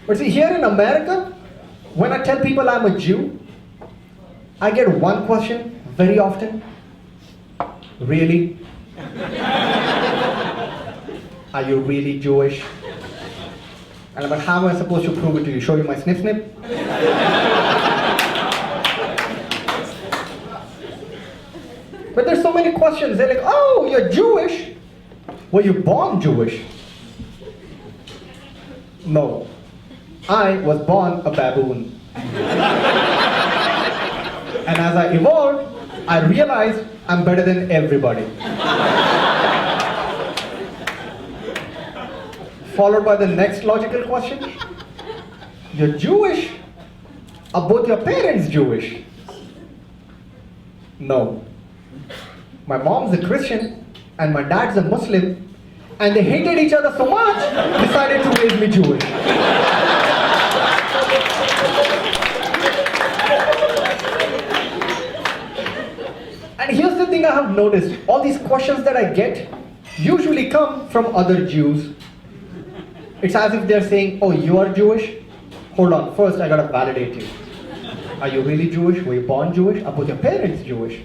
But see, here in America, when I tell people I'm a Jew, I get one question very often. Really? Are you really Jewish? And I'm like, how am I supposed to prove it to you? Show you my snip snip? But there's so many questions. They're like, oh, you're Jewish. Were you born Jewish? No. I was born a baboon. And as I evolved, I realized I'm better than everybody. Followed by the next logical question. You're Jewish? Are both your parents Jewish? No. My mom's a Christian and my dad's a Muslim, and they hated each other so much, decided to raise me Jewish. And here's the thing I have noticed. All these questions that I get usually come from other Jews. It's as if they're saying, oh, you are Jewish? Hold on, first I gotta validate you. Are you really Jewish? Were you born Jewish? Are both your parents Jewish?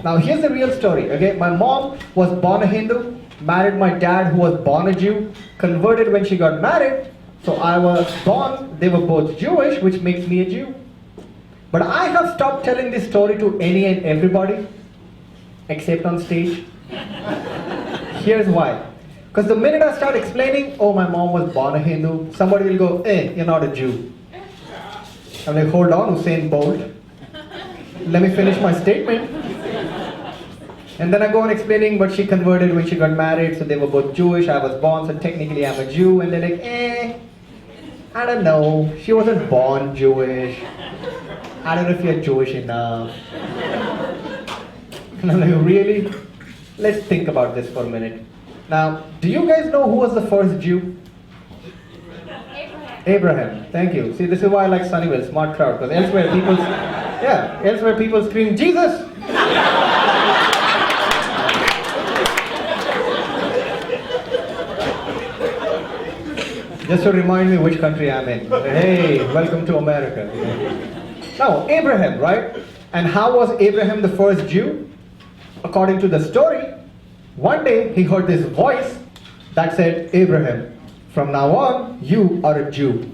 Now here's the real story, okay? My mom was born a Hindu, married my dad who was born a Jew, converted when she got married, so I was born, they were both Jewish, which makes me a Jew. But I have stopped telling this story to any and everybody, except on stage. Here's why. Because the minute I start explaining, oh, my mom was born a Hindu, somebody will go, you're not a Jew. I'm like, hold on, Usain Bolt. Let me finish my statement. And then I go on explaining, but she converted when she got married, so they were both Jewish, I was born, so technically I'm a Jew. And they're like, I don't know, she wasn't born Jewish. I don't know if you're Jewish enough. And I'm like, really? Let's think about this for a minute. Now, do you guys know who was the first Jew? Abraham. Thank you. See, this is why I like Sunnyvale, smart crowd, because elsewhere people scream, Jesus! Just to remind me which country I'm in. Hey, welcome to America. Now, Abraham, right? And how was Abraham the first Jew? According to the story, one day he heard this voice that said, Abraham, from now on, you are a Jew.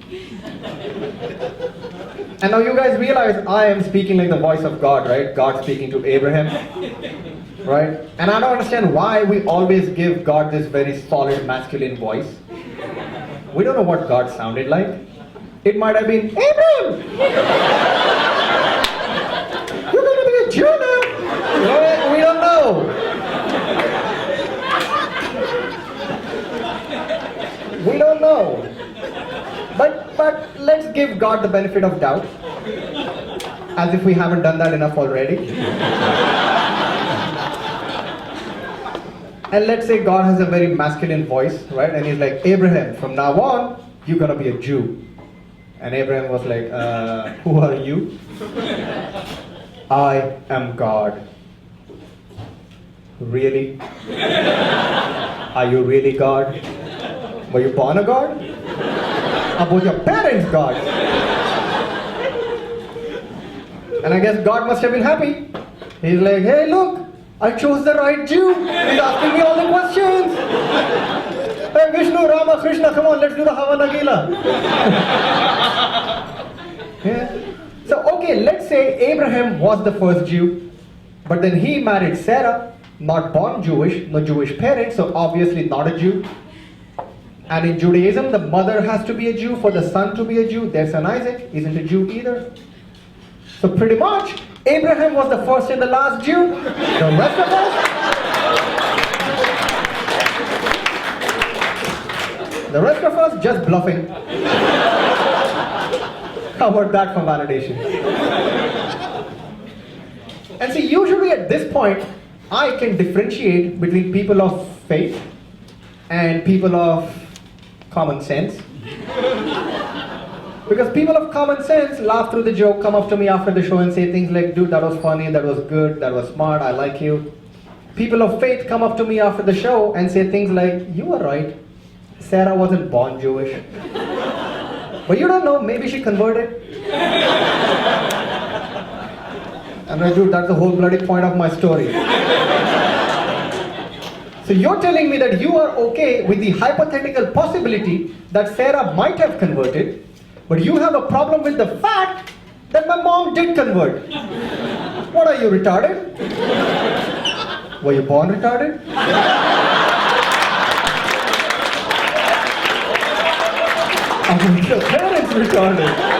And now you guys realize I am speaking like the voice of God, right? God speaking to Abraham, right? And I don't understand why we always give God this very solid masculine voice. We don't know what God sounded like. It might have been, Abraham! You're going to be a Jew now! We don't know. We don't know. But let's give God the benefit of doubt. As if we haven't done that enough already. And let's say God has a very masculine voice, right? And he's like, Abraham, from now on, you're going to be a Jew. And Abraham was like, who are you? I am God. Really? Are you really God? Were you born a God? Or both your parents God? And I guess God must have been happy. He's like, hey, look, I chose the right Jew. He's asking me all the questions. Hey, Vishnu, Rama, Krishna, come on, let's do the Hava Nagila. Yeah. So, okay, let's say Abraham was the first Jew, but then he married Sarah, not born Jewish, no Jewish parents, so obviously not a Jew. And in Judaism, the mother has to be a Jew for the son to be a Jew. Their son Isaac isn't a Jew either. So pretty much, Abraham was the first and the last Jew. The rest of us just bluffing. How about that for validation? And see, usually at this point, I can differentiate between people of faith and people of common sense. Because people of common sense laugh through the joke, come up to me after the show and say things like, dude, that was funny, that was good, that was smart, I like you. People of faith come up to me after the show and say things like, you were right. Sarah wasn't born Jewish. But you don't know, maybe she converted. And I dude, that's the whole bloody point of my story. So you're telling me that you are okay with the hypothetical possibility that Sarah might have converted, but you have a problem with the fact that my mom did convert. What are you, retarded? Were you born retarded? Are your parents retarded?